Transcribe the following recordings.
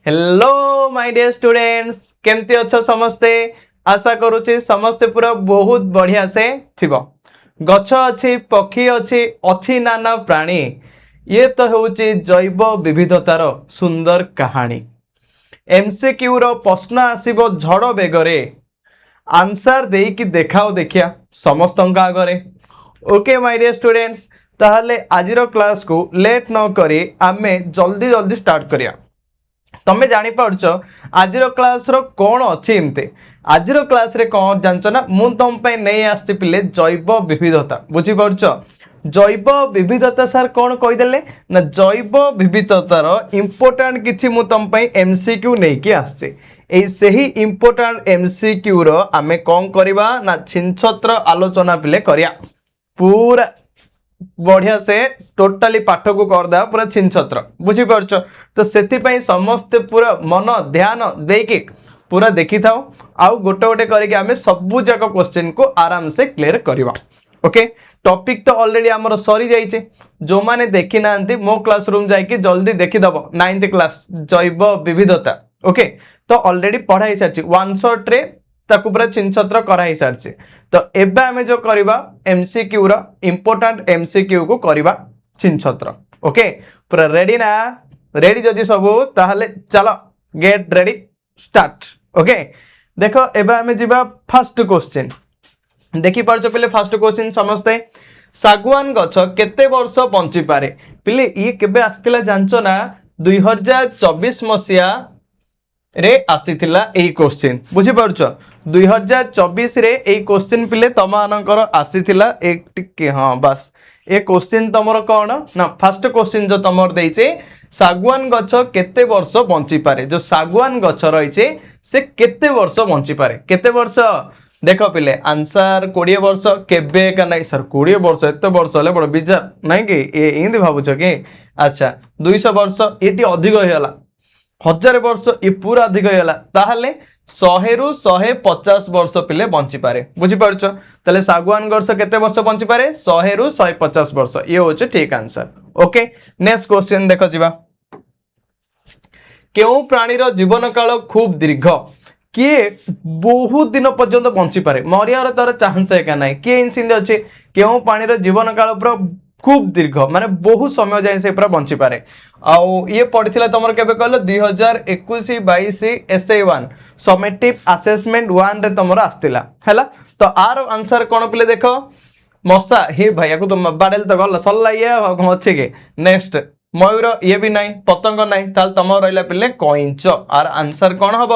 Hello my dear students केमती अच्छो समस्ते आशा करूची समस्ते पूरा बहुत बढ़िया से थिबो। गछ अच्छी पक्षी अच्छी अच्छी नाना प्राणी ये तो होची जैव विविधतार सुंदर कहानी। एमसीक्यू रो प्रश्न आसीबो झड़ बेगरे आंसर देकी देखाओ देखिया समस्त आगरे। ओके माय डियर स्टूडेंट्स ताहले आजिरो क्लास को लेट न करी आमे जल्दी जल्दी स्टार्ट करिया। तमें जानी पार्छ आज क्लास रो कौन अच्छी एमती आज क्लास रे कौन जानच ना मु तुम नहीं आसी पिले जैव विविधता बुझीपार जैव विविधता सार कौन कहीदेले ना जैव विविधतार इंपोर्टाट किसी मु तुम एमसीक्यू नहीं आसचे सही इंपोर्टाट एमसीक्यू रो आमे कौन करवा ना छिनछत्र आलोचना पिले करिया पूरा बढ़िया से टोटाली पाठ को करदे पूरा छिनछत्र बुझीपार तो से समस्ते पूरा मन ध्यान देकी पूरा देखी था आउ गोटे गोटे करके आमे सबु जाक क्वेश्चन को आराम से क्लियर करवा। ओके टॉपिक तो ऑलरेडी आमर सरी जाइए जो माने देखी ना मो क्लासरूम जाकि जल्दी देखीदब 9th क्लास जैव विविधता। ओके तो ऑलरेडी पढ़ाई सारी वन शॉट रे ताकू पूरा छिनछत्र कराई सारी तो एबे आमे जो करबा एमसीक्यू रो इंपोर्टेंट एमसीक्यू को करबा छिनछत्र। ओके पूरा रेडी ना रेडी जदि सबू ताहले चलो गेट रेडी स्टार्ट। ओके देखो एबे आमे जिबा फर्स्ट क्वेश्चन देखि पारछ पहिले फर्स्ट क्वेश्चन समझते सागवान गछ केते वर्ष बंची पारे पहिले ये केबे आस्तिला जानचो ना 2024 मसिया रे आसीथिला एई क्वेश्चन बुझी पारछ 2024 रे एई क्वेश्चन पिले तमानकर आसीथिला एक टिके हां बस ए क्वेश्चन तमरो कोन ना फर्स्ट क्वेश्चन जो तमर देइचे सागवान गछ केते वर्ष बंची पारे जो सागवान गछ रहिचे से केते वर्ष बंची पारे केते वर्ष देखो पिले आंसर 20 वर्ष केबे का नहीं सर 20 वर्ष एते वर्ष ले बड़ बिजा नहीं कि ए इंदी भाबुछ कि अच्छा 200 वर्ष एटी अधिक होयला 1000 वर्ष ये पूरा अधिक होगा ताहले 100 रु 150 वर्ष पिले बंची पारे बुझी पारछ ताले सागवान गछ केते वर्ष बंची पारे 100 रु 150 वर्ष ये होचे ठीक आंसर। ओके नेक्स्ट क्वेश्चन देखो जिबा केउ प्राणीर जीवन काल खूब दीर्घ किए बहुत दिन पर्यंत बंची पारे मरियार तार चांस है क्या नहीं किए इनसिंदे अच्छे केउ प्राणीर जीवन काल पूरा खूब दीर्घ माने बहुत समय जाए से पूरा बंची पारे आउ ये पढ़ी तुम के कहल 2021-22 SA1 समेटिव असेसमेंट 1 रे तुम आसला है तो आर आंसर कौन पिले देख मशा हे भाई को तुम बाड़ेल तो गल सरला ये अच्छे के नेक्स्ट मयूर ये भी नहीं पतंग नहीं ताल तुम रहा पिले कईंच आर आंसर कौन हम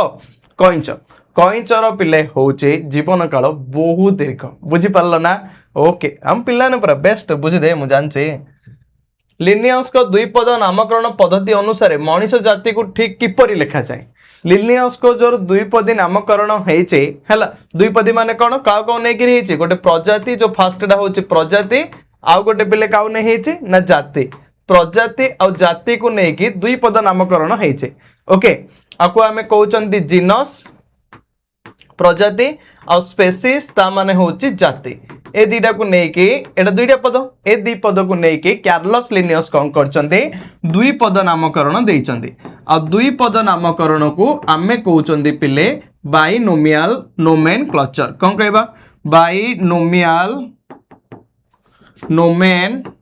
कईंच कईंचर पिले होचे जीवन काल बहुत दीर्घ बुझी पारल ना। ओके हम पिला ने पूरा बेस्ट बुझी दे मु जानचे लिनियस को द्विपद नामकरण पद्धति अनुसार मनुष्य जाति को ठीक किपरि लिखा जाए लिनियस को जो द्विपदी नामकरण हेचे हैला द्विपदी माने कोन का को नै कि हेचे गोटे प्रजाति जो फर्स्ट डा होचे प्रजाति आ गोटे पिले काउ नै हेचे ना जाति प्रजाति आ जाति को नै कि द्विपद नामकरण हेचे। ओके आको हमें कहउचंती जीनस प्रजाति आ स्पेसीज ता माने होची जाति ए दुईटा को लेके एटा दुईटा पद ए दी पद को लेके कार्लोस लिनियस कौन करचंते द्विपद नामकरण देइचंती आ द्विपद नामकरण को आमे कहउचंती पिले बाइनोमियल नोमेनक्लेचर कौन कहबा बाइनोमियल नोमेनक्लेचर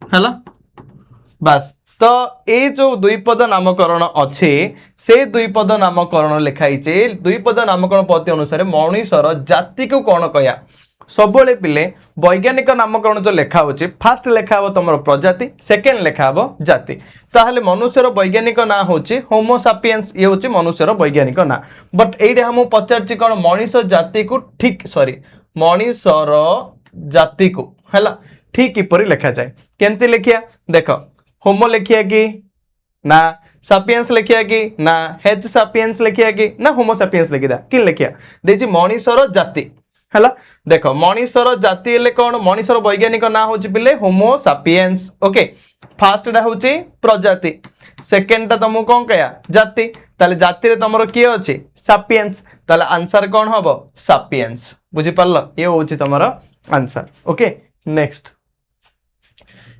हैला बस तो ये जो द्विपद नामकरण अच्छे से द्विपद नामकरण लिखाई द्विपद नामकरण पद्धति अनुसार मनुष्यर जाति को कौन कया सब पिले वैज्ञानिक नामकरण जो लिखा होचे फास्ट लिखा हो तुम प्रजाति सेकेंड लिखा हो जाति ताहले मनुष्यर वैज्ञानिक ना होचे होमो सापियंस ये होचे मनुष्यर वैज्ञानिक ना बट ये हम पचारची कौन मनुष्य जाति को ठीक सॉरी मनुष्यर जाति को है ठीक किपरि लिखा जाए केमती लिखिया देख होमो लिखिया कि ना सापियंस लिखिया कि ना हेज सापियंस लिखिया कि ना होमो सापियंस लिखिदा कि लिखिया देछि मनुष्यर जाति हैला देखो मनुष्यर जाति हेले कोन मनुष्यर वैज्ञानिक ना होछि पिले होमो सापियंस। ओके फर्स्ट डा होछि प्रजाति सेकंड टा तुम कोन कहया जाति ताले जाति रे तमरो किए अछि सापियंस ताले आंसर कोन हबो सापियंस बुझि पारलो ये होछि तमरो आंसर। ओके नेक्स्ट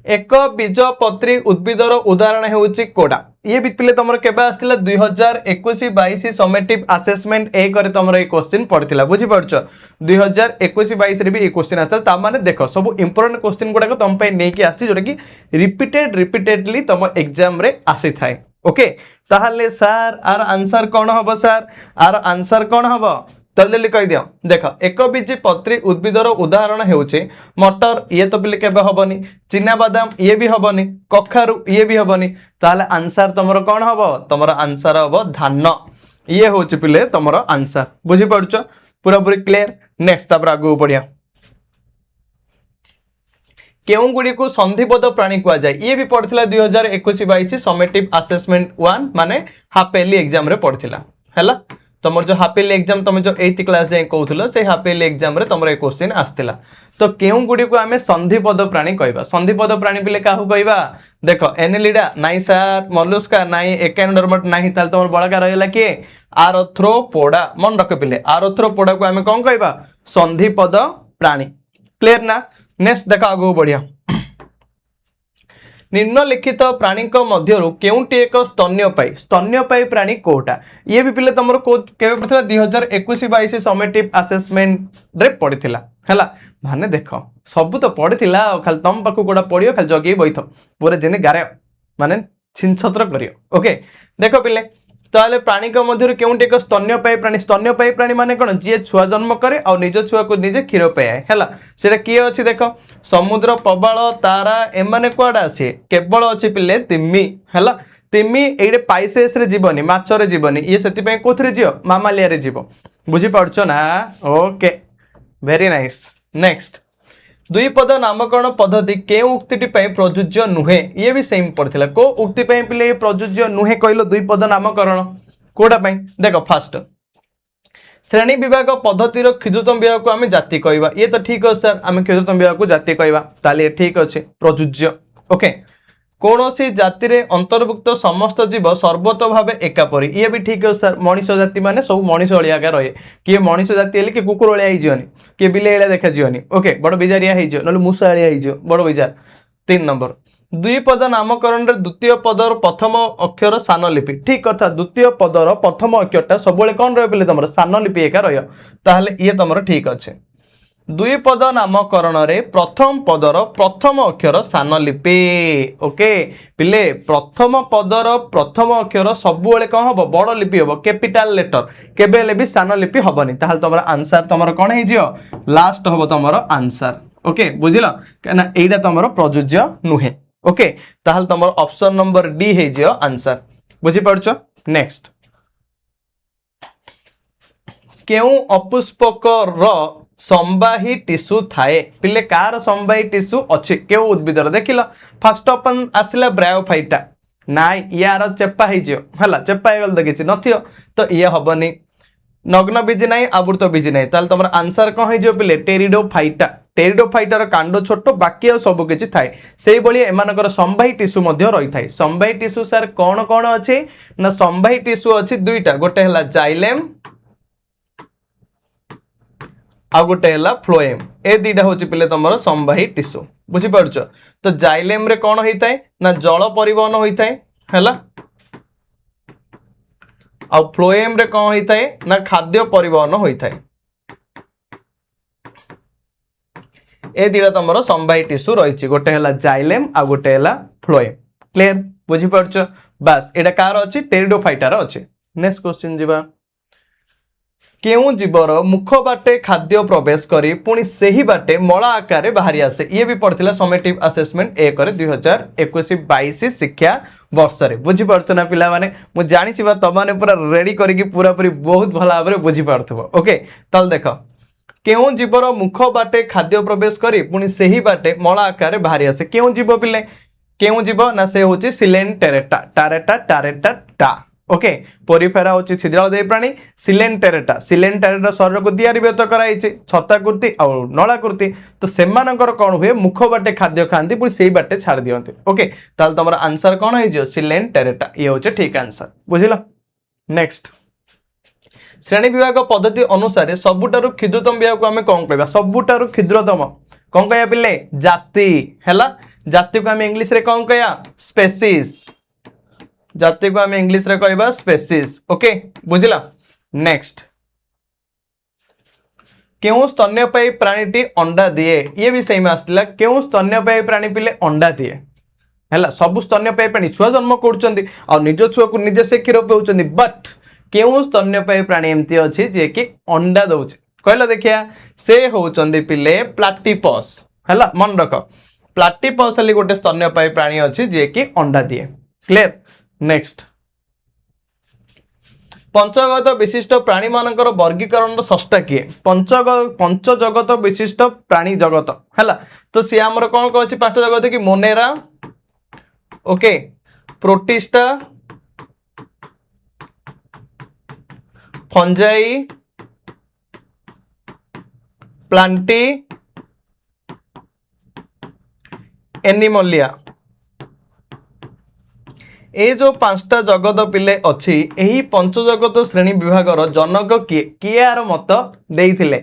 एक बीजपत्री उद्भिदर उदाहरण होउची कोडा ये भी पिले तुम केबे आस्तिला 2021-22 समेटिव असेसमेंट ए करे तुम ये क्वेश्चन पड़थिला बुझी पड़छ 2021-22 रे भी ये क्वेश्चन आस्ता ता माने देखो सब इंपोर्टेंट क्वेश्चन गुडा तुम पे नै कि आस्ती जोटा कि रिपीटेडली तुम एग्जाम रे आसी थाए ओके ताहले सर आर आंसर कोन हबो सर आर आंसर कोन हबो जल्दी कह दियो देख एक बीजी पत्री उद्भिदर उदाहरण हेउचे मटर ये तो पिले केबे हबनी चिना बादाम ये भी हबनी कखारु ये भी हबनी ताले आंसर तमरो कोन हबो तमरो आंसर हबो धान ये होचे पिले तमरो आंसर बुझी पड़छ पूरा पूरी क्लियर नेक्स्ट तापर आगु बढ़िया केउ गुडी को संधिपद प्राणी कुआ जाय ये भी पड़थिला 2021-22 समेटिव असेसमेंट 1 माने हाफ इयरली एग्जाम रे पड़थिला हैला तुमर जो हाफ इयरली एग्जाम तुम जो 8th क्लास जाय कहउथलो से हाफ इयरली एग्जाम रे तुमर ए क्वेश्चन आस्तिला तो केउ गुडी को हमें संधिपद प्राणी कहबा संधिपद प्राणी बिले काहू कहबा देखो एनेलिडा नाइ सर मलुस्का नाइ एकेनोडर्मट नाइ ताल तुमर बळका रहला के आर्थ्रोपोडा मन रख पिले आर्थ्रोपोडा को हमें कोन कहबा संधिपद प्राणी क्लियर ना नेक्स्ट देखा आगो बढ़िया निम्नलिखित प्राणी मध्यरु केउटी एक स्तन्यपायी प्राणी कोटा ये भी पिले तुमर केबे पड़थिला 2021-22 समेटिव असेसमेंट रे पड़थिला हैला माने देखो सब तो पड़थिला खाली तम पाखु कोडा पड़ियो खाली जगी बैठ पूरा जेने गारे माने छिनछत्र करियो ओके देखो पिले ताले प्राणी मध्यरु केउटी एक स्तन्यपायी प्राणी माने कोन जे छुआ जन्म करे और निज छुआ को निजे क्षीर पाए हैला सेटा किए अछि देखो समुद्र प्रबाल तारा एमाने कुआडा आसे केवल अछि पिले तिम्मी हैला तिम्मी एडे पाइसेस रे जीवनी माछ रे जीवनी ये सेति पय कोथरे जियो मामालिया रे जीवो बुझी पड़छो ना ओके वेरी नाइस नेक्स्ट द्विपद नामकरण पद्धति के उक्तिटी पय प्रयोज्य नुहे ये भी सेम पड़थिला को उक्ति पय पिले प्रयोज्य नुहे कहलो द्विपद नामकरण कोडा पय देखो फास्ट श्रेणी विभाग पद्धतिर क्षुद्रतम विभाग को आम जाति कहवा ये तो ठीक है सर आम क्षुद्रतम विभाग को जाति कहवा ताले ठीक अच्छे प्रयोज्य ओके कौन सी जाति रे अंतर्भुक्त समस्त जीव सर्वत भाव एकापरी ये भी ठीक है सर मनीष जाति माने सब मनीष अलिया रहे किए मनीष जाति हेले कि कुकुर अलिया होनी किए बिले देखा जीवनी ओके बड़ बिजारिया हो ना मूषा अलिया बड़ बिजार 3 नंबर द्विपद नामकरण रे द्वितीय पदर प्रथम अक्षर सान लिपि ठीक कथा द्वितीय पदर प्रथम अक्षरटा सब कौन रहे पे तुम सान लिपि एका रहा ये तुम ठीक अच्छे द्विपद नामकरण रे प्रथम पदर प्रथम अक्षर सान लिपि ओके पिले प्रथम पदर प्रथम अक्षर सब कौन हम बड़ लिपि हम कैपिटल लेटर केबे भी सान लिपि हेनी ताल तुम आंसर तुम कौन हो लास्ट हम तुम आंसर ओके बुझिल कहीं एटा तुम प्रयोज्य नुहे ओके ताहल तुम ऑप्शन नंबर डी है जो आंसर बुझी पड़छ नेक्स्ट केउ अपुष्पक संवाही टिश्यू थाए पिले कार संवाही टिश्यू अच्छे केउ उद्भिदर देखिल फास्ट अपन आसला ब्रायोफाइटा नाइ यार चेपा है चेपा गल तो किसी नथियो तो ये हेनी नग्न बीज ना आवृत बीज ना ताल तुम आंसर कौन हो पिले टेरिडोफाइटार कांड छोट बाकी आ सब किसी थाए से एमानकर संवाही टिश्यू रही थाए संवाही टिश्यू सर कौन कौन अच्छे ना संवाही टिश्यू अच्छी दुईटा गोटे है जाइलेम आ गोटे है फ्लोएम ए दुईटा हूँ पिले तुम संवाही टिश्यू बुझीपार तो जाइलेम रे कौन होता है ना जल परिवहन होता है आ फ्लोएम रे कौन होता है ना खाद्य परिवहन होता है ए दुईटा तुम संवाही टिश्यू रही गोटे है जाइलेम आ गोटे है फ्लोएम क्लियर बुझीपार बास एटा कार अच्छी टेरिडोफाइटार अच्छे नेक्स्ट क्वेश्चन जीवा केउ जीवर मुख बाटे खाद्य प्रवेश करी पुणी सही बाटे मला आकार बाहरी आसे ये भी पड़ता समेटिव असेसमेंट 1 2021-22 शिक्षा वर्ष रे बुझी पारछ ना पिला माने मु जानि छी बा त माने पूरा रेडी करी पूरा पूरी बहुत भला भाबरे बुझी पारथबो ओके तल देखो केउ जीवर मुख बाटे खाद्य प्रवेश करी पुणी सही बाटे मला आकार बाहरी आसे केउ जीव पिले केउ जीव ना से होची सिलेंटेरेटा टारेटा टारेटा टा ओके पोरिफेरा होची छिद्रदेही प्राणी सिलेंटेरेटा शरीर को दिया व्यत कराई छताकृति और नलाकृति तो सेमानकर कौन हुए मुख बाटे खाद्य खाती पुणी से बाटे छाड़ दियंती ओके ताल तुम आंसर कौन हो सिलेंटेरेटा ये हूँ ठीक आंसर बुझिल नेक्स्ट श्रेणी विभाग पद्धति अनुसार सबुठारु क्षुद्रतम विभाग को आम कौन कहवा सबुठारु क्षुद्रतम कौन कह पिले जाति है जाति को आम इंग्लिश रे कौन कहया स्पेसीज जाति को आम इंग्लिश रे कहबा स्पेसीज ओके बुझिला नेक्स्ट क्यों स्तन्यपायी प्राणीटी अंडा दिए ये भी सही में आसला क्यों स्तन्यपायी प्राणी पिले अंडा दिए है सब स्तन्यपायी प्राणी छुआ जन्म कर निज छुआ को निजे से क्षीर पाँच बट क्यों स्तन्यपायी प्राणी एमती अच्छी जे कि अंडा दौचे कहला देखिया से होचंदी पिले प्लाटीपस है मन रख प्लाटीपस हेली गोटे स्तन्यपायी प्राणी अच्छी जे कि अंडा दिए क्लियर नेक्स्ट पंचजगत विशिष्ट प्राणी मानकर वर्गीकरण षष्टा किए पंचजगत विशिष्ट प्राणी जगत है तो सी आमर कौन कौन अच्छी पांच जगत कि Monera okay Protista Fungi Plantae Animalia ए जो पांचटा जगत पिले अच्छी यही पंचजगत श्रेणी विभागर जनक किए किए यार मत देइथिले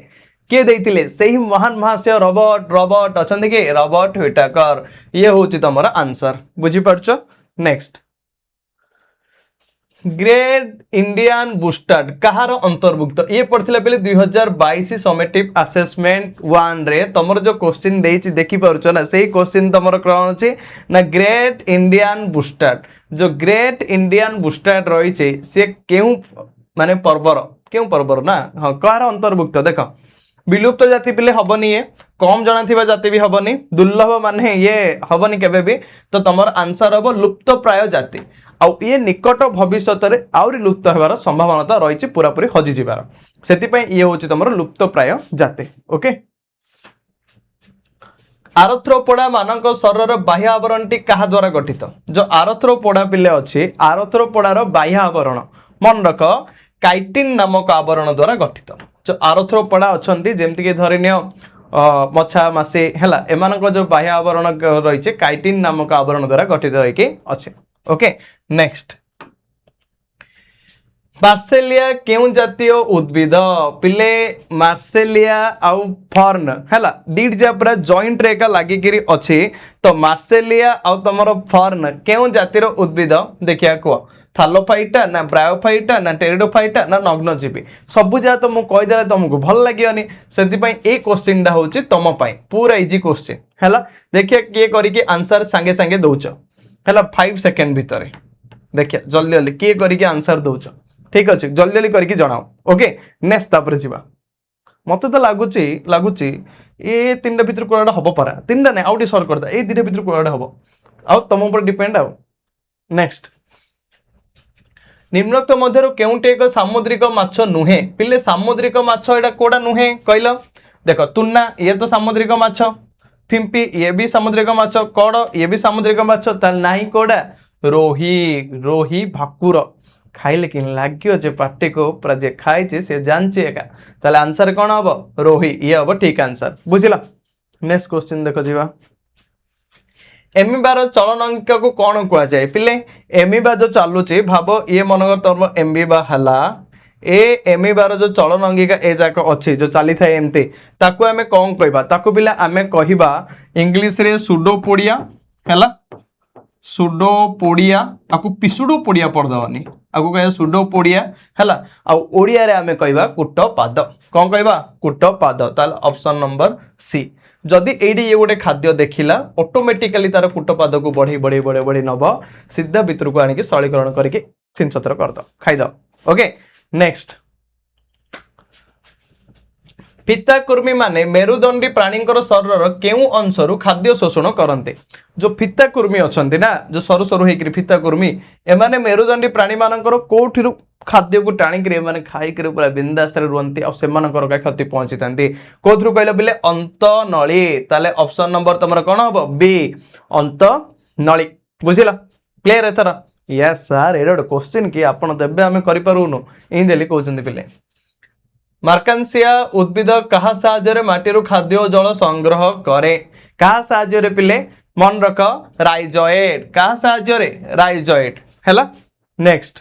किए देइथिले सही महान महाशय रॉबर्ट अछंती कि रॉबर्ट व्हिटेकर ये होची तमरा आंसर बुझी परछो नेक्स्ट ग्रेट इंडियन बुस्टर्ड कहार अंतर्भुक्त ये पढ़थिला पहले 2022 समेटिव असेसमेंट 1 रे तमर जो क्वेश्चन देइची देखि परछो ना सेही क्वेश्चन तमर कोन अछि ना ग्रेट इंडियन बुस्टर्ड जो ग्रेट इंडियन बुस्टर्ड रही से क्यों माने पर्वर ना हाँ कहार अंतर्भुक्त देख विलुप्त जाति पिले हबनी ये कम जना जाति भी हबनी दुर्लभ माने ये हबनी केबे भी तो तमर आंसर हम लुप्त प्राय जाति आउ ये निकट भविष्य में आउरी लुप्त होबार संभावना रही पूरा पूरी हजि जिबार सेति पई ये होची तमर लुप्त प्राय जाति ओके आरथ्रोपोडा मानक शरीर बाह्य आवरणटी कहा द्वारा गठित जो आरथ्रोपोडा पिले अच्छी आरथ्रोपोडार बाह्य आवरण मन रख काइटिन नामक आवरण द्वारा गठित जो आरथ्रोपोडा अच्छी जमती कि धरिनिय मछा मासी है एमानक जो बाह्य आवरण रही काइटिन नामक आवरण द्वारा गठित होइके अच्छे ओके नेक्स्ट मार्सेलिया क्यों जातीय उद्भिद पिले मार्सेलिया आउ फर्न है दीटा पूरा जॉइंट रे लगिकी अच्छी तो मार्सेलिया आउ तुम फर्न क्यों जातिर उद्भिद देखिया कह थालोफाइटा ना ब्रायोफाइटा ना टेरिडोफाइटा ना नग्नजीवी सबू जहाँ तो मुझे कहीदे तुमको भल लगे से क्वेश्चन टा हूँ तुम पूरा इजी क्वेश्चन है देखिए किए करके आंसर सांगे सांगे दौच है 5 सेकेंड भितर देखिए जल्दी जल्दी किए करके आंसर दौच ठीक अच्छे जल्दी जल्दी करके जनाओ ओके नेक्स्ट तापर जीवा मत तो लगुच ये तीन भितर कोड़ा हम पारा तीन ना आउट सर्व करदा ये दुटा भितर कोड़ा हम आउ तुम ऊपर डिपेंड आउ नेक्स्ट निम्नोक्त मध्य केउटे एक सामुद्रिक माछ नुहे पिले सामुद्रिक माछ एटा कोड़ा नुहे कहल देख तुना ये तो सामुद्रिक माछ फिम्पी ये भी सामुद्रिक माछ कड़ ये भी सामुद्रिक माछ नहीं कोड़ा रोही रोही भाकुर खाइले कि लगे जे पार्टी को पूरा जे खाई से जानची एका ताले आंसर कौन हम रोही ये हम ठीक आंसर बुझिला नेक्स्ट क्वेश्चन देखो जीवा एमिबार चलन अंक को कौन कह जाए पिले एमिबा जो चलुची भाव ये मनकर तुम एमिबा हला ए एमिबार जो चलन अंगिका ए जाक अच्छी जो चली था एमती ताकू आमे कौन कहबा ताकू पिला आमे कहिबा इंग्लिश रे सुडोपोडिया हैला सुडोपोडिया आकु पिसुडोपोडिया पढ़दवनी आकु कहे सुडोपोडिया हैला आ ओडिया रे आमे कहबा कुटपाद कौन कहबा कुटपाद ताल ऑप्शन नंबर सी जदि एडी ये गोटे खाद्य देखिला ऑटोमेटिकली तार कुटपाद को बढ़ी बढ़ी बढ़ी बढ़ी नब सीधा भितर को आनिक सलीकरण करके 3 कर दो खाई दो ओके नेक्स्ट फिताकुर्मी माने मेरुदंडी प्राणींकर शरीर केउ अंशरु खाद्य शोषण करते जो फिताकुर्मी अछंती ना जो सरु सरु हेकरी फिताकुर्मी एमाने मेरुदंडी प्राणी मानकर कोठिरु खाद्य को टाणिक एमाने खाइक पूरा बिंदास रुहंती और सेमानकर का क्षति पहुंची थांती कोथरु कहले बिले अंत नळी ताले ऑप्शन नंबर तमरा कोन हबो बी अंत नळी बुझिला क्लियर एथरा यस सर एडो क्वेश्चन की आपण देबे हमें करि पारुनु इन देली कहउचंदी पिले मार्कान्सिया उद्भिद कहा साहाय्य माटीरू खाद्य और जल संग्रह करे कहा साहाय्य पिले मन रख राइजोएट कहा साहाय्य राइजोएट हैला नेक्स्ट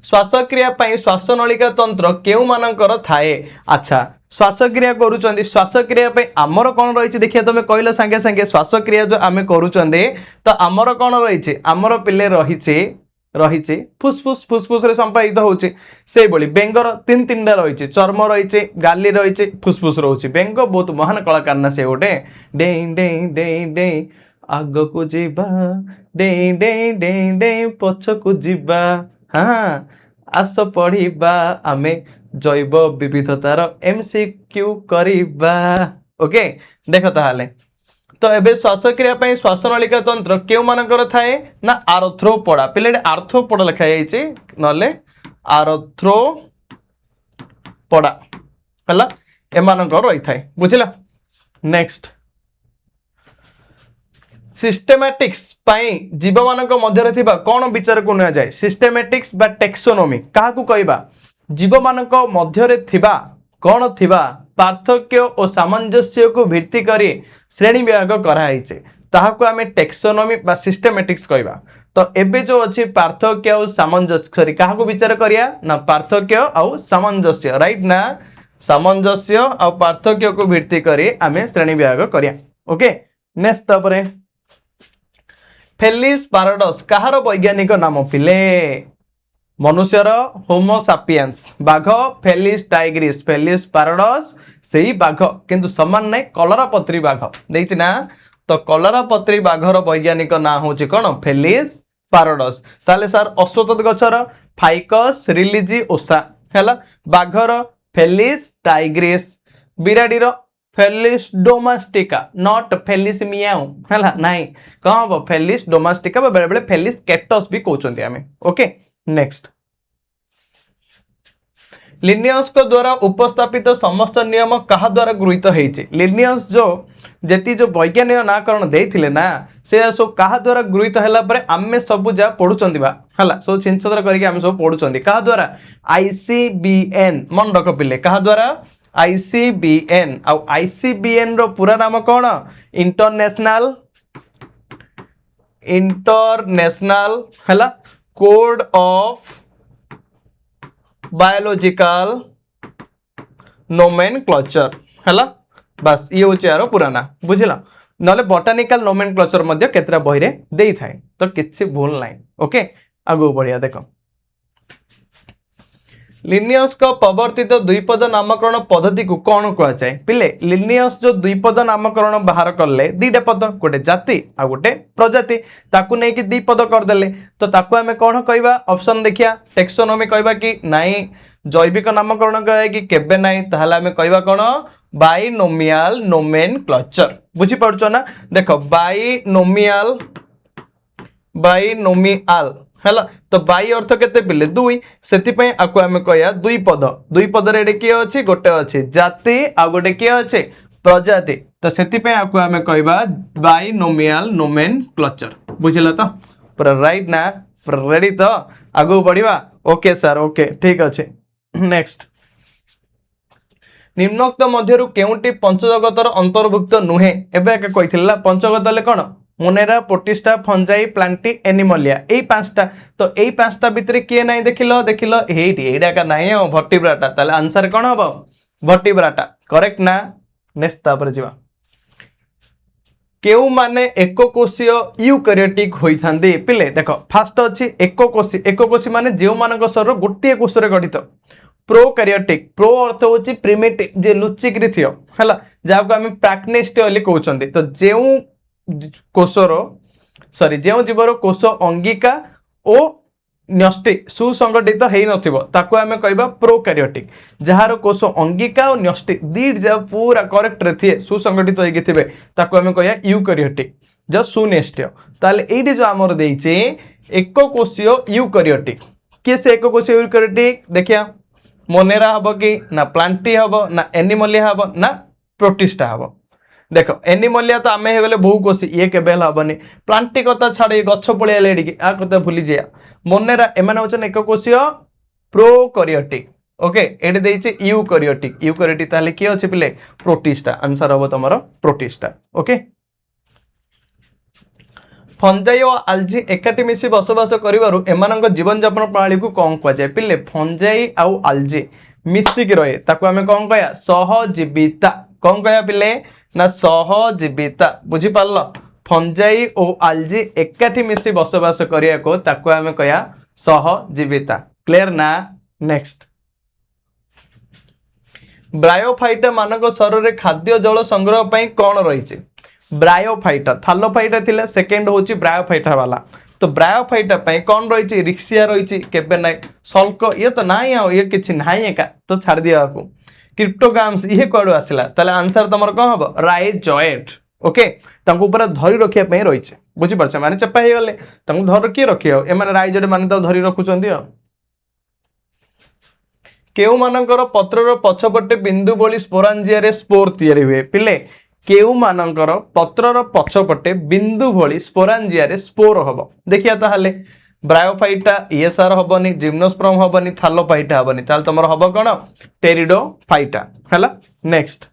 श्वासक्रिया श्वासनलिका तंत्र केउ मानकर थाए अच्छा श्वासक्रिया करूचंदी श्वासक्रिया पे आमर कौन रही देखिए तुम कहल सांगे सांगे श्वासक्रिया जो आम करूचंदे तो आमर कौन रही आमर पिले रही फुसफुस फुसफुस रे संपादित होची से बोली बेंगर तीन तीनटा रही चर्म रही गाली रही फुसफुस रोचे बेंग बहुत महान कलाकार ना से गोटे डेई डेई डेई डेई आग को जीवा डेई डेई डेई डेई पछ को जीवा हाँ आस पढ़िबा आमे जैव विविधतार एमसीक्यू करिबा ओके देख ताहले तो एबे श्वासक्रिया पई श्वासनलिका तंत्र केउ मानकर थाए ना आर्थ्रोपोडा पिले आर्थ्रोपोडा लिखा जाइए नले आर्थ्रोपोडा हला एमानकर रही थाए बुझिला नेक्स्ट सिस्टेमैटिक्स पाई जीव मानक मध्य थिबा कोन विचार को न जाय सिस्टेमैटिक्स बा टेक्सोनोमी काहा को कहबा जीव मानक मध्य थिबा कोन थिबा पार्थक्य और सामंजस्य को भित्ति करी श्रेणी विभाग कराइछे ताहाको आमे टेक्सोनोमी बा सिस्टेमैटिक्स कहबा तो एबे जो अछि पार्थक्य और सामंजस्य सॉरी काहा को विचार करिया ना पार्थक्य और सामंजस्य राइट ना सामंजस्य और पार्थक्य को भित्ति करी आमे श्रेणी विभाग करिया ओके नेक्स्ट तापरे फेलिस पैराडोक्स कहार वैज्ञानिक नाम पिले मनुष्यर होमो सापियंस बाघ फेलिस टाइग्रिस फेलिस पैराडोक्स सेही बाघ किंतु समान नहीं कलरापत्री बाघ देखछि ना तो कलरापत्री बाघर वैज्ञानिक ना होछि कोन फेलिस पैराडोक्स ताले सर अश्वत्थ गछर फाइकस रिलिजी ओसा हैला बाघर फेलिस टाइग्रिस बिराडीर Felis domestica not Felis meow हैला नाही कौन हम फेलिस डोमेस्टिका बेले बेले फेलिस कैक्टस भी कहउचंती आमे ओके नेक्स्ट लिनियस को द्वारा उपस्थापित समस्त नियम कहा द्वारा गृहीत होइछे लिनियस जो जेती जो वैज्ञानिक नाकरण देथिले ना से सब कहा द्वारा गृहीत हैला परे आमे सब जा पढुचंती बा हला सो छिनछदर करके आमे सब पढुचंती कहा द्वारा आईसीबीएन मन रख पिले कहा द्वारा आईसीबीएन आउ आईसीबीएन रो पूरा नाम कौन इंटरनेशनल हैला कोड ऑफ बायोलॉजिकल नोमेनक्लेचर हैला बस ये होचे यार पूरा ना बुझिला नले बोटानिकल नोमेनक्लेचर मध्ये केतरा बही रे देई थाए तो किछि भूल नाही ओके आगो बढ़िया देखो लिनियस को प्रवर्तित द्विपद नामकरण पद्धति को कौन कह जाए पिले लिनियस जो द्विपद नामकरण बाहर करले दीटा पद गोटे जाति आ गोटे प्रजाति ताकू नहीं कि द्विपद करदेले तो ताकू हमें कौन कहबा ऑप्शन देखिया टेक्सोनोमी कहबा कि नहीं जैविक नामकरण कहे कि केबे नहीं ताहला हमें कहबा कौन बाइनोमियल नोमेनक्लेचर बुझी पड़छो ना देखो बाइनोमियल हैला तो बाई अर्थ केते पिले दुई सेति पई आकु हमें कहया दुई पद रे एडे के अछि गोटे अछि जाति आ गोटे के अछि प्रजाति तो सेति पई आकु हमें कहबा बाइनोमियल नोमेनक्लेचर बुझिला तो पूरा राइट ना पूरा रेडी तो आगु बढ़िबा ओके सर ओके ठीक अछि नेक्स्ट निम्नोक्त मध्यरु केउंटी पंचजगतर अंतर्भुक्त नुहे एबे के कहिथिला पंचजगत ले कोन मोनेरा पोटिस्टा फंजाई प्लांटी एनिमलिया ए पांचटा तो ए पांचटा भितरे किए नाही देखिलो एडी एडा का नाही हो वर्टिब्राटा ताले आंसर कोन हबो वर्टिब्राटा करेक्ट ना नेक्स्ट तापर जिवा केउ माने एकोकोशीय यूकैरियोटिक होइथांदे पिले देखो फास्ट अछि एकोकोशी माने जेउ मानक शरीर गोटिए कोषरे गठित प्रोकैरियोटिक प्रो अर्थ होछि प्रिमिटिव जे लुचिक्रि थियो हला जाको हम प्राक्नेस्टियली कहउचंदी तो जेउ कोषर सॉरी जो जीवर कोष अंगिका ओ न्यष्टि सुसंगठित हेई नथिबो ताको हमें कहबा प्रोकैरियोटिक जहार कोष अंगिका और न्यष्टि दीड जा पूरा करेक्ट रे थिए सुसंगठित होई थिबे ताको हमें कहया यूकैरियोटिक जो सुनेष्टिय ताले एडी जो हमर देइचे एकोकोशीय यूकैरियोटिक के से एकोकोशीय यूकैरियोटिक देखिया मोनेरा हबो कि ना प्लांटी हबो ना एनिमलिया हबो ना प्रोटिस्टा हबो देखो एनिमलिया तो आमे हेगले बहु कोसी ये केबेल हबनी प्लांटी कथा छाड़े गच्छ पळिया लेडी की आ कथा भूली जिया मोनेरा एमाने होचन एकोकोशीय प्रोकैरियोटिक ओके एडी देइचे यूकैरियोटिक ताले की अछि पिले प्रोटिस्टा आंसर हबो तमरो प्रोटिस्टा ओके फंजाई और आल्जी एकाठी मिसी बसवास करिवारु एमानक जीवन यापन प्रणाली को कौन कह जाए पिले फंजाई आउ आल्जी मिसिकी रहे ताको आमे कौन कहया सहजीविता कौन कहया पिले ना सहजीविता बुझी पारल फंजाई और आलजी एकाठी मिसी बसवास करिया को ताको आमे कहया सहजीविता क्लियर ना नेक्स्ट ब्रायोफाइटा मानक शरीर में खाद्य जल संग्रह पई कौन रही ब्रायोफाइटा थालोफाइटा थिला सेकेंड होची ब्रायोफाइटा वाला तो ब्रायोफाइटा पई कौन रही रिक्सिया रही केबे नाइ सल्क ये तो नाइ आ ये किछि नाइ एका तो छाड़ दिया को क्रिप्टोग्राम्स ये कोड आसिला ताले आंसर तमर कोन हबो राइजोएट ओके तांको ऊपर धरी रखिया पई रही बुझी परछ माने चप्पा हे गले तांको धर के रखियो ए माने राइजोएट माने तो धरी रखुचंदी केउ मानकर पत्रर पछपटे बिंदु बोली स्पोरांजिया रे स्पोर तयारी हुए पिले केउ मानकर पत्रर पछपटे बिंदु भली स्पोरांजिया रे स्पोर हबो देखिया ताहाले ब्रायोफाइटा ईएसआर हबनी जिम्नोस्पर्म हबनी थालोफाइटा हबनी ताल तमर हबो कोन टेरिडोफाइटा हला नेक्स्ट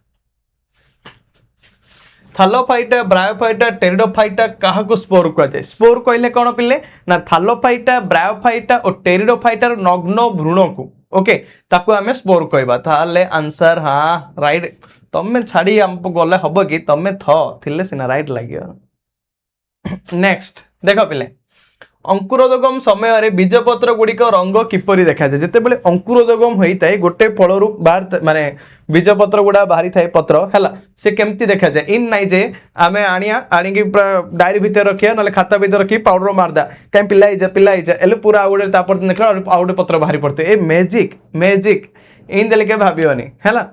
थालोफाइटा ब्रायोफाइटा टेरिडोफाइटा काहा को स्पोर कह जाय स्पोर कहले कोन पिले ना थालोफाइटा ब्रायोफाइटा और टेरिडोफाइटार नग्न भ्रूण को ओके ताको आमे स्पोर कहबा ताले आंसर हां राइट तमे छाड़ी हमको गले हबो कि तमे थिले सिना राइट लागियो नेक्स्ट देखो पिले अंकुरोदगम समय रे बीजपत्र गुड़िक रंग किपरि देखा जाय जते बेले अंकुरोदगम होई ताई गोटे फळरु बाहर माने बीजपत्र गुडा बाहरी थाए पत्र हैला से केमती देखा जाय इन नाइ जे आमे आनी कि डायरी भीतर रखिया नले खाता भीतर रखी पाउडर मारदा काई पिलाई जा एले पूरा आउडे तापर देखला आउडे पत्र बाहरी पड़ते ए मैजिक इन देले के भाबियोनी हैला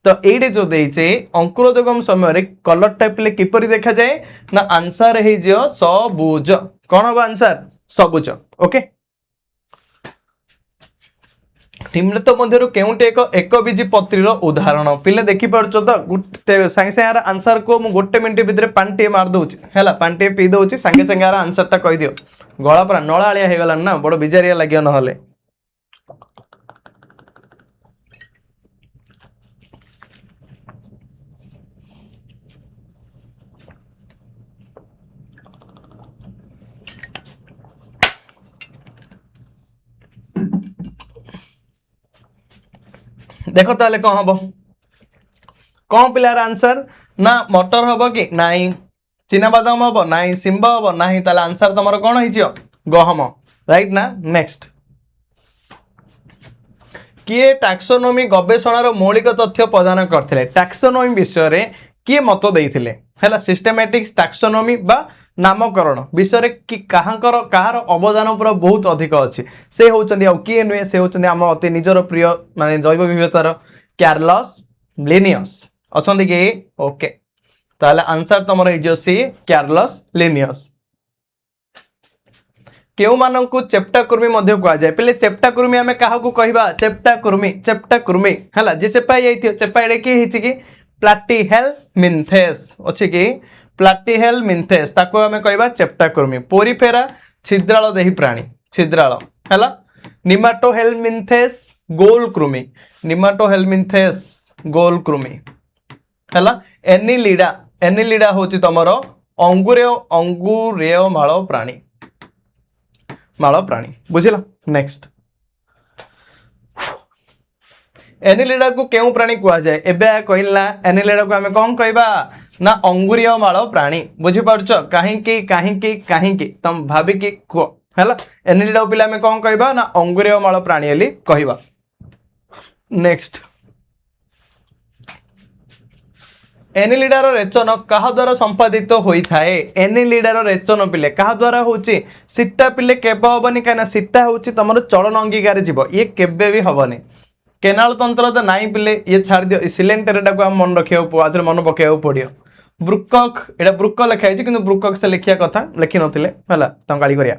तो एडे जो देइचे अंकुरोदगम समय रे कलर टाइप ले किपरि देखा जाय ना आंसर हे जियो सबुज कोन हो आंसर सबुज ओके निम्नलिखित मध्यरु केउटे एक बीजी पत्रीर उदाहरण पिले देखि परछो तो गुटे संगे संगे आंसर को मु गोटे मिनिट भितर पांटे मार दोछि हैला पांटे पी दोछि संगे संगे आंसर ता कहि दियो गळा पर नळालिया हे गला ना बड़ बिजारिया लागियो न हले देखो ताले कौन हम कौन पिलार आंसर ना मटर हम कि नाई चिना बादाम हम नाई सिंब हम ना ताले आंसर तुम कौन हो गहम राइट ना नेक्स्ट किए टैक्सोनॉमी गवेषणार मौलिक तथ्य प्रदान करथिले टैक्सोनॉमी विषय रे किए मत देइथिले हैला सिस्टेमैटिक टैक्सोनॉमी बा नामकरण विषय रे कि कहार अवदान पूरा बहुत अधिक अच्छी से होचंदी आ किए नुए से होचंदी आम अति निजर प्रिय माने जैव विविधतार कार्लस लिनियस अछंदी कि ओके ताले आंसर तमर हे सी कार्लस लिनियस केउ मानकु चेप्टा कुर्मी मध्य कह जाय पहले चेप्टा कुर्मी हमें काहा को कहबा चेप्टा कुर्मी हला जे चेपा जाइथियो चेपा एडे की हिची कि प्लाटीहेलमिन्थेस अछि कि प्लाटीहेलमिन्थेस ताको हमें कहबा चेप्टा कुर्मी पोरीफेरा छिद्राल देही प्राणी छिद्राल हला निमाटोहेलमिन्थेस गोल कृमि हला एनिलिडा होची तमरो अंगुरेय माଳ प्राणी बुझिला नेक्स्ट एनिलिडा को केउ प्राणी कुआ जाए एबे कहला एनिलिडा को हमें कौन कहबा ना अंगुरीय माळ प्राणी बुझी पारछो काहे तुम भाबी कि को हला एनिलिडा पिला में कौन कहबा ना अंगुरीय माळ प्राणी एली कहबा नेक्स्ट एनिलिडार रेचन कहा द्वारा संपादित होता है एनिलिडार रेचन पिले कहा द्वारा होची सीटा पिले केबे हबनी काना सीटा होची तमरो चलन अंगीकार जीव ये केबे भी हबनी केनाल तंत्र तो नाई पिले ये छाड़ दियो सिलेंडरटा को हम मन रखियो आधर मन पकेउ पड़ियो ब्रुकक एटा ब्रुक लिखा है किंतु ब्रुकक से लिखिया कथा लिखि नथिले हला तम गाली करिया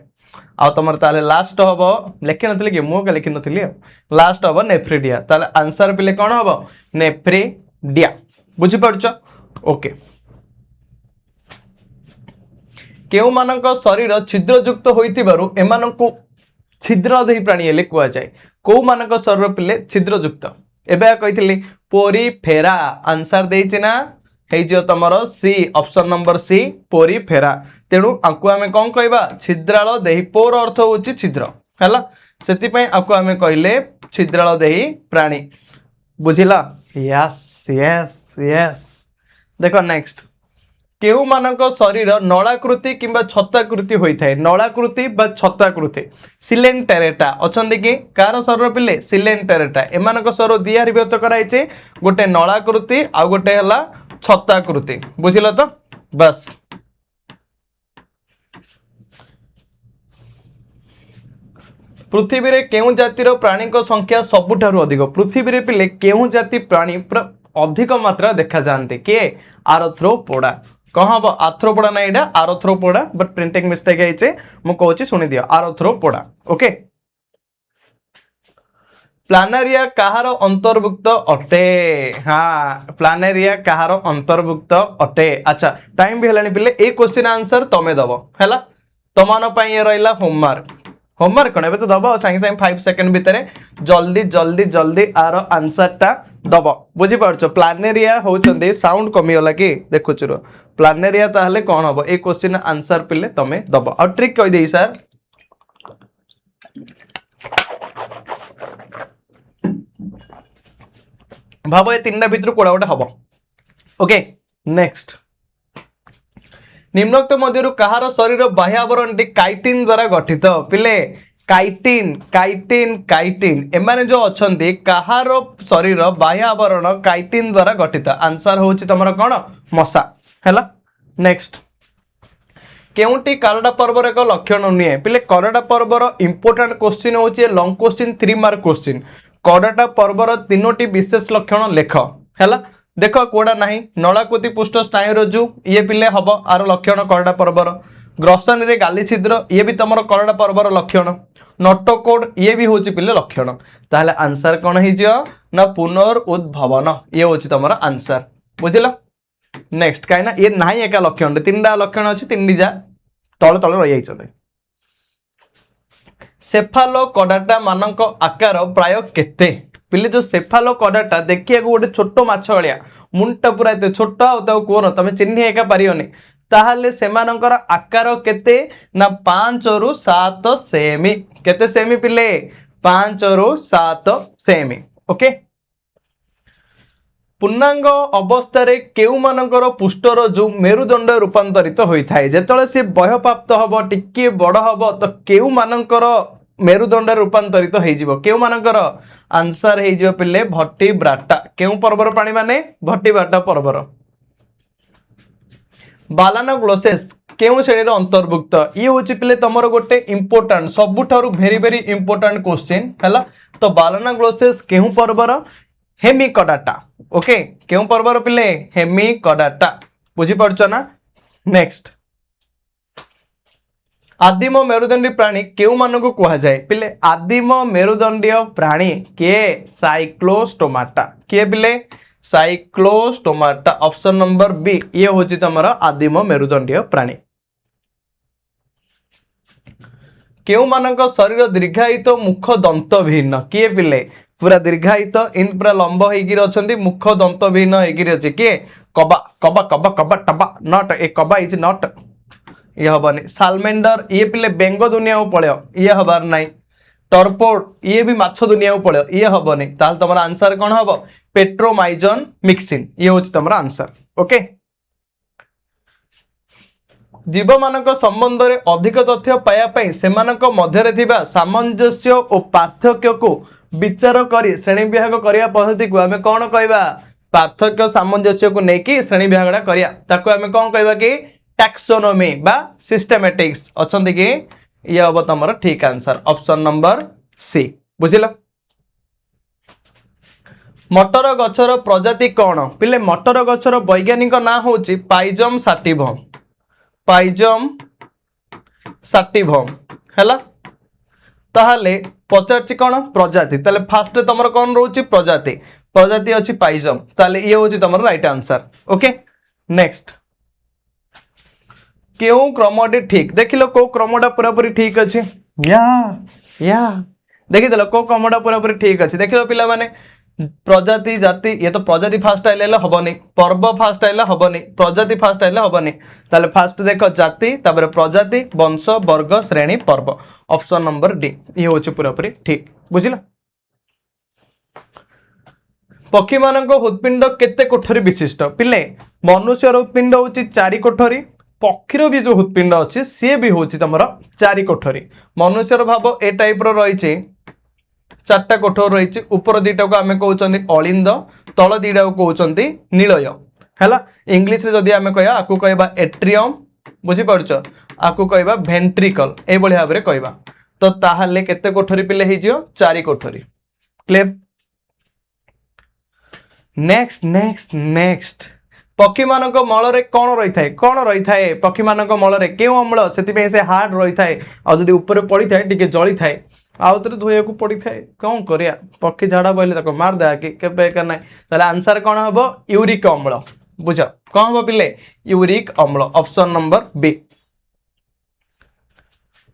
आ तमर ताले लास्ट हबो लिखि नथिले कि मो का लिखि नथिले लास्ट हबो नेफ्रिडिया ताले आंसर पिले कोन हबो नेफ्रिडिया बुझी पड़छ ओके केउ मानक शरीर छिद्रयुक्त होइतिबारु एमानकु छिद्रदेही प्राणी एले कुआ जाय को मानक शरीर पिले छिद्रयुक्त एबे कहितली पोरीफेरा आंसर देइछि ना हे जो तमरो C option number C Porifera तेणु आकु आमे कोन कहबा छिद्राल देही पोर अर्थ होछि छिद्र हैला सेति पय आकु आमे कहले छिद्राल देही प्राणी बुझिला यस यस यस देखो नेक्स्ट केउ मानक शरीर नलाकृति किंबा छताकृति होता है नलाकृति बा छताकृति सिलेंटेरेटा अछंती कि कार शरीर पिले सिलेंटेरेटा एमानक शरीर दिहारी व्यक्त कराइছে गोटे नलाकृति आ गोटे हला छताकृति बुझिला तो बस पृथ्वी रे केउ जातिर प्राणी को संख्या सबुठारु अधिक पृथ्वी रे पिले केउ जाति प्राणी अधिक मात्रा देखा जाते किए आर्थ्रोपोडा कौन हम आर्थ्रोपोडा ना यहाँ आर्थ्रोपोडा बट प्रिंटिंग मिस्टेक है मु कहूँ शुणी दियो आर्थ्रोपोडा ओके प्लानेरिया कहार अंतर्भुक्त अटे हाँ प्लानेरिया कहार अंतर्भुक्त अटे अच्छा टाइम भी है पिले ए क्वेश्चन आंसर तमें दब है तुम ये रहा होमवर्क होमवर्क कौन ए तो दब सागे सागे 5 सेकंड भितर जल्दी जल्दी जल्दी आर आंसरटा दब बुझीपार प्लानेरिया होउछंदी साउंड कमीगला कि देखुच प्लानेरिया ताहले कौन हम ए क्वेश्चन आंसर पिले तमें दब आ ट्रिक कही दे सर भाव ये 3टा भितर कोड़ा गोटे हम ओके नेक्स्ट निम्नोक्त मध्यरु कहार शरीर बाह्य आवरणटी काइटिन द्वारा गठित पिले काइटिन काइटिन काइटिन एमाने जो अछंती कहार शरीर बाह्य आवरण काइटिन द्वारा गठित आंसर होची तमरा कोन मशा हैला नेक्स्ट केउंटी करडा पर्वर एक लक्षण नुहे पिले करडा पर्वर इंपोर्टेंट क्वेश्चन होची लॉन्ग क्वेश्चन 3 मार्क क्वेश्चन करडा पर्वर 3टी विशेष लक्षण लेख हैला देख कोड़ा नहीं नलाकृति पुष्ट स्नायुरज्जु ये पिले हम आर लक्षण करडा पर्वर ग्रसन रे गाली छिद्र ये भी तुम करडा पर्वर लक्षण नटकोड ये भी हूँ पिले लक्षण ताहले आंसर कौन हो ना पुनरुद्भवन ये हूँ तुम आंसर बुझल नेक्स्ट कहीं ये ना एका लक्षण 3टा लक्षण अच्छी 3टी जा तले तले रही सेफालोकोडाटा मानक आकार प्राय केते पिले जो सेफालोकोडाटा देखिए गोटे छोट माछ भाया मुंडा पूरा एत छोट कौन तुम चिन्ह एका पारियोनी ताहले सेमानकर आकार केते ना 5 रु 7 सेमी केते सेमी पिले 5 रु 7 सेमी ओके पूर्णांग अवस्था केउ मानकर पुष्टर जो मेरुदंड रूपांतरित होता है जेतले से बयप्राप्त हम टिके बड़ हम तो केउ मानकर मेरुदंड रूपांतरित हो केउ मानकर आंसर हो पिले भट्टीब्राटा केउ पर्वर प्राणी माने भट्टीब्राटा पर्वर बालानोग्लोसेस केउ श्रेणी अंतर्भुक्त ये हूँ पिले तुम गोटे इंपोर्टाट सबुठारु भेरी भेरी इंपोर्टाट क्वेश्चन है तो बालानोग्लोसेस केउ पर्वर हेमिकोडाटा ओके केउ पर्वर पिले हेमिकोडाटा बुझीपारछ ना नेक्स्ट आदिम मेरुदंडी प्राणी केउ मानकु कहा जाए पिले आदिम मेरुदंडीय प्राणी के साइक्लोस्टोमाटा के पिले साइक्लोस्टोमाटा ऑप्शन नंबर बी ये हूँ तुम आदिम मेरुदंडीय प्राणी केउ मानक शरीर दीर्घायित मुख दंत भिन्न किए पिले पूरा दीर्घायित इन पूरा लंब होगी मुख दंत भिन्न होगी किए कबा कबा कबा कबा टबा नट ए कबा इज नट ये हबनी सालमेंडर ये पिले बेंग दुनिया पलय ये हबार नाई टर्पोड ये भी माछ दुनिया पलय ये हबनी ताल तुम आंसर कौन हम पेट्रोमाइजन मिक्सिन ये हूँ तुम आंसर ओके जीव मानक संबंध में अधिक तथ्य पाइबापी से मध्य सामंजस्य और पार्थक्य को विचार कर श्रेणी विभाग करने पद्धति को आम कौन कहवा पार्थक्य सामंजस्य को लेकिन श्रेणी विभागटा करें कौन कहवा कि टैक्सोनोमी बा सिस्टेमेटिक्स अच्छे कि ये हम तुम ठीक आंसर ऑप्शन नंबर सी बुझिल मटर गछर प्रजाति कौन पिले मटर गछर वैज्ञानिक ना हूँ पाइजम साटिभम पाइजम साटिभम है ताहले पचार कौन प्रजाति ताले फास्ट तुम कौन रोचे प्रजाति प्रजाति अच्छी पाइजम ताले ये हूँ तुम राइट आंसर ओके नेक्स्ट क्यों क्रमटी ठीक देख लो को क्रमटा पूरा पूरी ठीक अच्छे या देखीदेल को क्रमटा पूरा पूरी ठीक अच्छे देख लो पिला माने प्रजाति जाति ये तो प्रजाति फास्ट आइले हेनी पर्व फास्ट आइले हेनी प्रजाति फास्ट आइले हेनी ताले फास्ट देख जाति तापर प्रजाति वंश वर्ग श्रेणी पर्व ऑप्शन नंबर डी ये हूँ पूरा पूरी ठीक बुझिल पक्षी मान हृत्पिंड केते कोठरी विशिष्ट पिले मनुष्यर हृत्पिंड हूँ 4 कोठरी पक्षीर भी जो हृत्पिंड अच्छी सी भी हूँ तुम 4 कोठरी मनुष्यर भाव ए टाइप रही 4टा कोठर रही ऊपर 2टा को आम कहते अलिंद तल 2टा को कहते नीलय है इंग्लीश रे जदि आम कह आपको कहवा एट्रियम बुझीपार आपको कहवा भेंट्रिकल ये भाव में कहवा तो ताहले केते कोठरी पिले हो 4 कोठरी क्लियर। नेक्स्ट नेक्स्ट नेक्स्ट पक्षी मान मल कौन रही है पक्षी मान मल क्यों अम्ल से हार्ड रही है आदि ऊपर पड़ी था जली थाए आउ थे धोया को पड़ी थाए कौन करिया पक्षी झाड़ा बोले मारदे कि ना आंसर कौन हम यूरिक अम्ल बुझ कौन हम पिले यूरिक अम्ल ऑप्शन नंबर बी।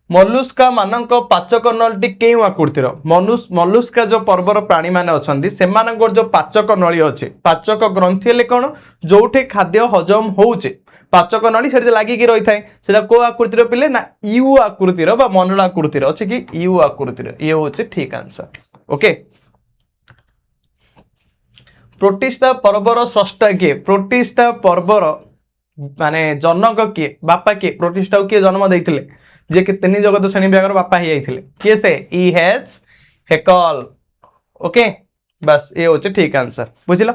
मल्लुस्का मानक पाचक नळीटी केउ आकृतिर मल्लुस्का जो पर्वर प्राणी माने अछंदी सेमानकर जो पाचक नळी अछि पाचक ग्रंथि हेले कोन जोठे खाद्य हजम होउचे पाचक नळी सेठी लागि कि रही थाए सेटा को आकृतिर पिले ना यू आकृतिर बा मंडल आकृतिर अछि कि यू आकृतिर ये होचे ठीक आंसर ओके। प्रोटिस्टा पर्वर स्रष्टा किए प्रोटिस्टा पर्वर माने जनक किए बापा किए प्रोटिस्टा किए जन्म देइथिले जे कि 3 जगत श्रेणी विभाग बापा ही जाइथिले किए से E.H. हेकल ओके बस ये होचे ठीक आंसर बुझिला।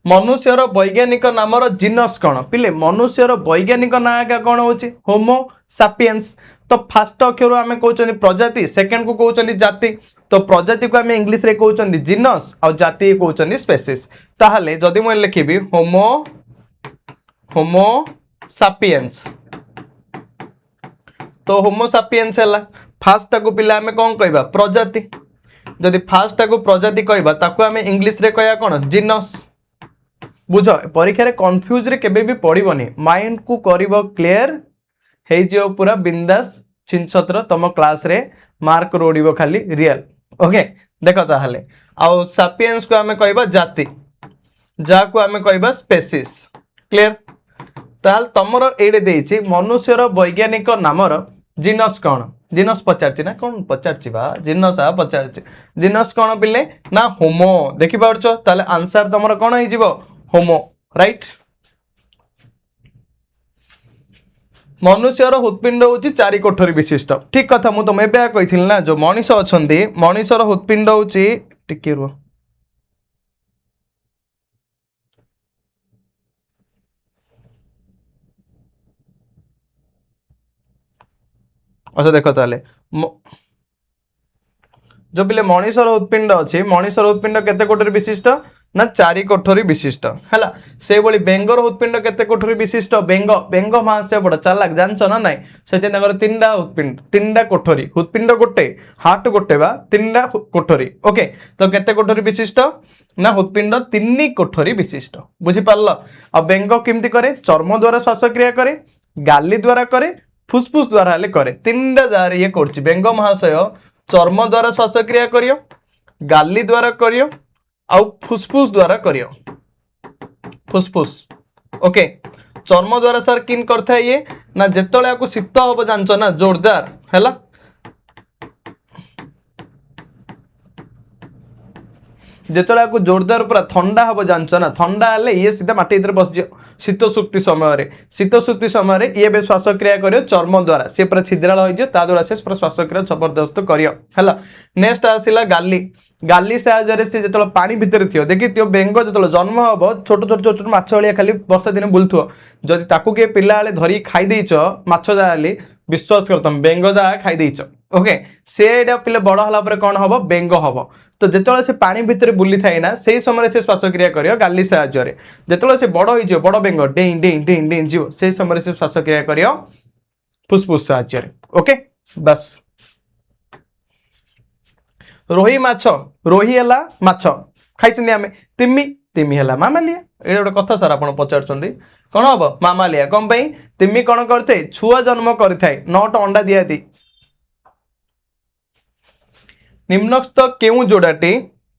मनुष्यर वैज्ञानिक नामर जीनस कौन पिले मनुष्यर वैज्ञानिक नायक कौन होची होमो सापियंस तो फास्ट अक्षर आम कहते प्रजाति सेकेंड को कहते जाति तो प्रजाति को आम इंग्लीश रे कहते जीनस और जाति कहते स्पेसीज ताहले जदि मैं लिखिबी होमो होमो सापियंस तो होमो सापियंस है फास्ट को पिला आम कौन कहबा प्रजाति जदि फास्ट को प्रजाति कहबा ताको आम इंग्लीश रे कहया कौन जीनस बुझ परीक्षा रे कंफ्यूज रे केबे भी पड़िबनी माइंड को करिवो क्लियर हे जियो पूरा बिंदास छिनछत्र तम क्लास रे मार्क रोडिबो खाली रियल ओके देखो ताहले आउ सापियंस को आम कहबा जाति जा को आम कहबा स्पेसीज क्लियर ताल तमरो एडे देइछि मनुष्यर वैज्ञानिक नामर जीनस कौन जीनस पचारछि ना कौन पचारछि बा जीनस आ पचारछि जीनस कौन पिले ना होमो देखि पारछो ताले आंसर तमरो कौन हे जिवो होमो राइट। मनुष्यर हृत्पिंड होछि 4 कोठरी विशिष्ट ठीक कथा मु तुम एबे कहिथिल ना जो मनीष अछंदी मनीषर हृत्पिंड होछि टिके रो अच्छा देखो ताले जो पिले मनीषर हृत्पिंड अच्छी मनीषर हृत्पिंड केते कोठरी विशिष्ट ना 4 कोठरी विशिष्ट है से भली बेंगर हृत्पिंड केते कोठरी विशिष्ट बेंग बेंग महाशय बड़ चालाक जानछ ना नाइ से 3टा हृत्पिंड 3टा कोठरी हृत्पिंड गोटे हार्ट गोटे बा 3टा कोठरी ओके तो केते कोठरी विशिष्ट ना हृत्पिंड 3 कोठरी विशिष्ट बुझी पारल आ बेंग केमती करे चर्म द्वारा श्वासक्रिया करे गाली द्वारा करे फुसफुस द्वारा हेले करे 3टा जार ये करछि बेंग महाशय चर्म द्वारा श्वासक्रिया करियो गाली द्वारा करियो आउ फुसफुस द्वारा करियो फुसफुस ओके चर्म द्वारा सर किन करथा ये ना जेतले आपको शीत हो जानचो ना जोरदार हैला जेतले आपको जोरदार पूरा ठंडा हम जानच ना ठंडा हेले ये सीधा माटी भीतर बस शीत सुक्ति समय ये बे श्वासक्रिया करियो चर्म द्वारा से पूरा छिद्राल हो ता द्वारा से पूरा श्वासक्रिया जबरदस्त करियो हैला। नेक्स्ट आसिला गाली गाली साहाय्य से जो पानी भितर थी देखी बेंग जो जन्म हम छोट छोट छोट माछ भाया खाली वर्षा दिन बुलुव जदि ताकू किए पिला धरी खाई देच माछ जाली विश्वास कर तुम बेंग जहाँ खाई देच ओके से पिले बड़ होला कौन हम बेंग हम तो जिते से पानी भितर बुली थाए ना से समय से श्वासक्रिया करियो गाली साहाय्य जिते से बड़ हो बड़ बेंग डेई डेई डेई डेई जीव से समय से श्वासक्रिया करियो फुसफुस साहाय्य ओके बस। रोही माछ रोही है माछ खाई आम तिमी तिमी है मामालिया ये गोटे कथा सर आप पचार कौन हम मामालिया कौन पाई तिमी कौन करते छुआ जन्म करए 9टा अंडा दिया निम्नस्थ केउ जोड़ाटी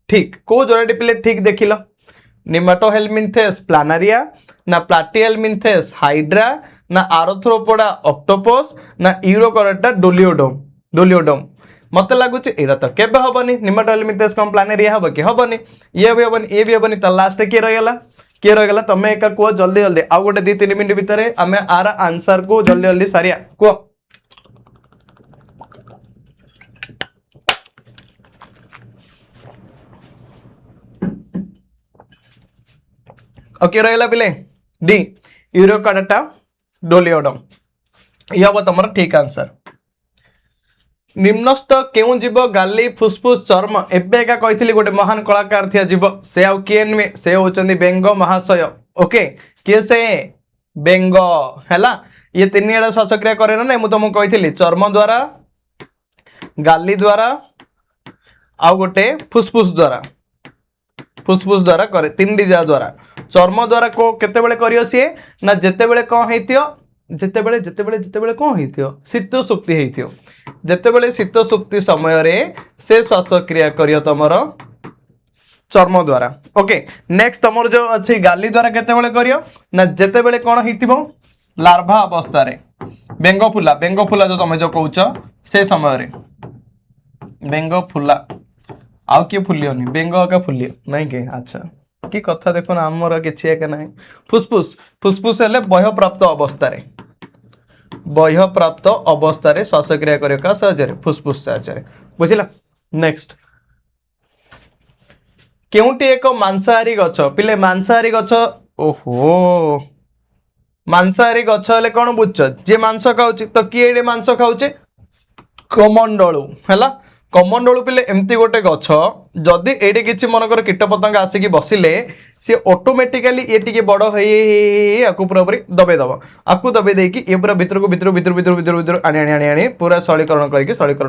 ठीक को जोड़ाटी पिले ठीक देखिल निमाटोहेलमिन्थेस प्लानारिया ना प्लाटीहेलमिन्थेस हाइड्रा ना आर्थ्रोपोडा ऑक्टोपस ना यूरोकरेटा डोलियोडोम डोलियोडोम मत लगुच एटा तो केबे हबनी निमाटोल मिथेस कम प्लान एरिया हब कि हबनी ये भी हबनी ये भी हबनी त लास्ट किए रहीगला तमे एका कुह जल्दी जल्दी आ गोटे 2-3 मिनिट भितर आमे आर आंसर को जल्दी जल्दी सारिया कुह ओके रहीला पिले डी यूरोकार्डाटा डोलियोडम ये हम तुम ठीक आंसर निम्नस्थ क्यों जीव गाली फुसफुस चर्म एबेका कही गोटे महान कलाकार थिया जीव से आउ किए नुहे से होचंदी बेंग महाशय ओके किए से बेंग हैला ये तीन आड़े श्वासक्रिया करे ना मुझे तुमको कही चर्म द्वारा गाली द्वारा आउ गोटे फुसफुस द्वारा करे तीन जा द्वारा चर्म द्वारा को केतेबेले करियो सी ना जेतेबेले कौन हेतियो जेतेबेले जेतेबेले जेतेबेले कौन हेतियो शीत सुक्ति हेतियो जेतेबेले शीत सुक्ति समय रे से श्वासक्रिया करियो तमरो चर्म द्वारा ओके नेक्स्ट तमर जो अछि गाली द्वारा केतेबेले करियो ना जेतेबेले कौन हेतिबो लार्भा अवस्था रे बेंग फुला जो तमे जो कहउछ से समय रे बेंग फुला आउ किए फुलियोनी बेंग का फुलियो नहीं के अच्छा कि कथा देखो ना आमर किछि एक नाही फुसफुस हेले बह्य प्राप्त अवस्था रे श्वासक्रिया करियो का सहजरे फुसफुस सहजरे बुझिला नेक्स्ट केउटी एक मांसाहारी गछ पिले मांसाहारी गछ ओहो मांसाहारी गछ हेले कोन बुझछ जे मांस खाउची तो किए मांस खाउचे कमंडलू हैला कमंडलू पिले एमती गोटे गछ जदि एडे किछि मनकर कीटपतंग आसिकी बसिले सी ऑटोमेटिकली ये टिके बड़ हे आकु पूरा दबे दब आकु दबे देकी ये पूरा भितर को भितर आनी पूरा सलीकरण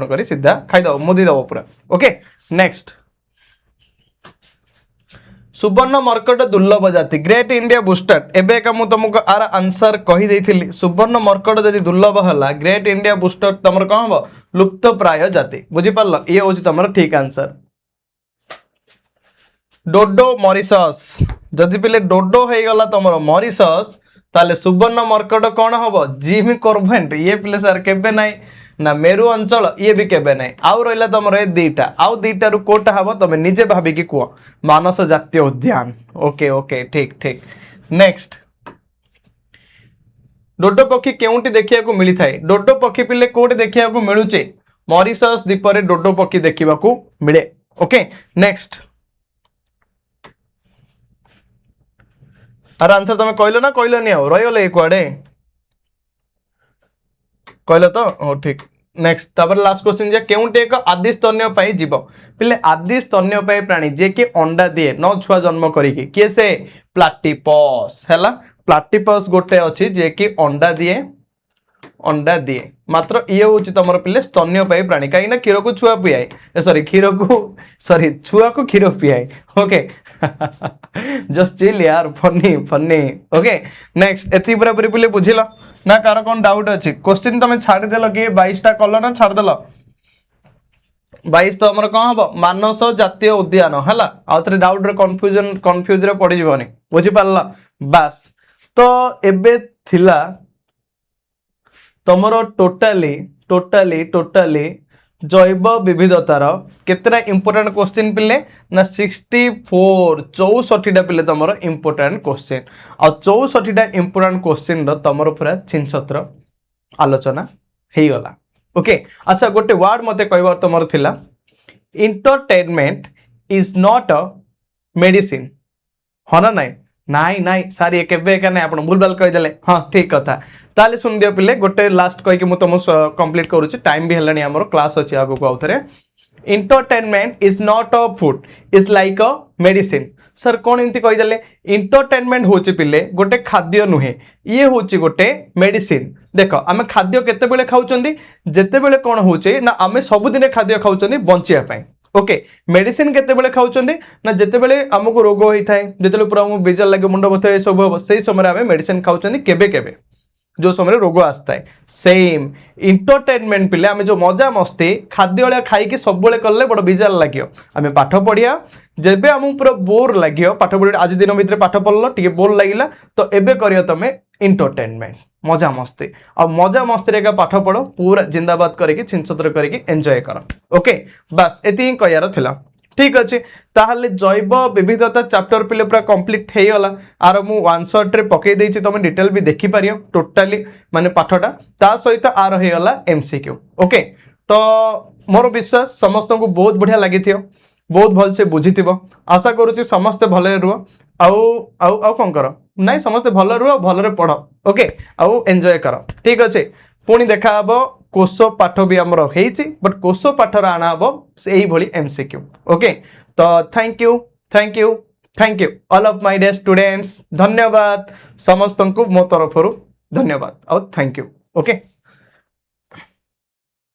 करी सीधा खाइदब मुदी दब पूरा ओके नेक्स्ट सुवर्ण मर्कट दुर्लभ जाति ग्रेट इंडिया बुस्टर्ड एबे का मु तुमको आर आंसर कही देथिली सुवर्ण मर्कट जदि दुर्लभ हला ग्रेट इंडिया बुस्टर्ड तमर कौन हम लुप्त प्राय जाति बुझी पारल ये होची तमर ठीक आंसर डोडो मॉरिशस जदि पिले डोडो हे गला तमर मॉरिशस ताले सुवर्ण मर्कट कौन हम जिम कॉर्बेट ये पिले सर केबे नाही ना मेरु अंचल ये भी केबे नहीं आउ रहिला तमर ए दीटा आउ दीटा रु कोटा हबो तमे निजे भाबी कि कुआ मानस जातीय उद्यान ओके ओके ठीक ठीक नेक्स्ट डोडो पक्षी केउंटी देखिया को मिली थाए डोडो पक्षी पिले कोटे देखिया को मिलुचे मॉरिशस द्वीप रे डोडो पक्षी देखिबा को मिले ओके नेक्स्ट आर आंसर तमे कहलो ना कहलो नि हो रहियोले कुआडे कहले तो हो ठीक नेक्स्ट तापर लास्ट क्वेश्चन जे केउंटे एक आदि स्तन्यपायी जीव पिले आदि स्तन्यपायी प्राणी जे कि अंडा दिए न छुआ जन्म करिके किए से प्लाटिपस हैला प्लाटिपस गोटे अछि जे कि अंडा दिए मात्र ये होची तमर पिले स्तन्यपायी प्राणी काई ना क्षीर को छुआ पियाए सॉरी छुआ को क्षीर पियाए ओके जस्ट चिल यार फनी ओके नेक्स्ट एती पूरा पूरी पिले बुझिलो ना कार कौन डाउट अच्छी क्वेश्चन तुम छाड़ी देल कि 22टा कल ना छाड़ देल 22 तो हमर कौन हम मानस जातीय उद्यान है आउे डाउट कन्फ्यूज रे पड़ जानी बुझीपार बास तो एबे थिला तुमर टोटाली जैव विविधतार केतना इंपोर्टेंट क्वेश्चन पिले ना 64 पिले तुम इंपोर्टेंट क्वेश्चन आ 64टा इंपोर्टेंट क्वेश्चन तुम पूरा छिनछत्र आलोचना हो गला ओके अच्छा गोटे वर्ड मते कहबार तुमर थिला entertainment is not a medicine हाँ ना नाई नाई सारी केबे का नहीं आपण भूलभाल कहीदेले हाँ ठीक कथा ताले सुन दियो पिले गोटे लास्ट कहीकि मु तुम कंप्लीट करूची टाइम भी हेलानी हमर क्लास अछि आगो को आउथरे entertainment is not a food is like a medicine sir कौन एमती कहीदेले एंटरटेनमेंट होची पिले गोटे खाद्य नुहे ये होची गोटे मेडिसिन देख आमे खाद्य केते बेले खाउचंदी जेते बेले कोन होचे ना आमे सबुदिने खाद्य खाउचंदी बंचिया पई ओके मेडिसिन केते बेले खाउचंदी ना जेते बेले हमको रोग होई थाए जेते बेले पूरा हमको बेजार लागे मुंड बथा ए सब हो सेही समय आमे मेडिसिन खाउचंदी केबे केबे जो समय रोग आसता है सेम एंटरटेनमेंट पिले आमे जो मजा मस्ती खाद्य वाला खाई कि सब बेले करले बड़ बेजार लागियो आमे पाठ पढ़िया जेबे हमको पूरा बोर लागियो पाठ पढ़ि आज दिन भीतर पाठ पढ़लो टिके बोर लागिला तो एबे करियो तमे इंटरटेनमेंट मजा मस्ती आ मजा मस्ती रे पाठ पढ़ो पूरा जिंदाबाद करके छिनछतर करके एंजॉय करो ओके बस एति कहयार थिला ठीक अच्छे ताहले जैव विविधता चैप्टर पे पूरा कंप्लीट हो गला आर मु वन शॉट रे पकई देछि तुम डिटेल भी देखि पारियो टोटाली माने पाठटा ता सहित आर हो गला एमसीक्यू ओके तो मोर विश्वास समस्त को बहुत बढ़िया लगी बहुत भल से बुझी आशा करुच्ची समस्ते भले रुह आउ आउ आउ कौन कर नाई समस्ते भल रुह भल पढ़ ओके आउ एंजॉय कर ठीक अच्छे पुणी देखा कोश पाठ भी आमर होती बट कोश पाठर आना हम से भली एमसीक्यू ओके तो thank you thank you thank you all of my dear students धन्यवाद समस्त को मो तरफ धन्यवाद और थैंक यू ओके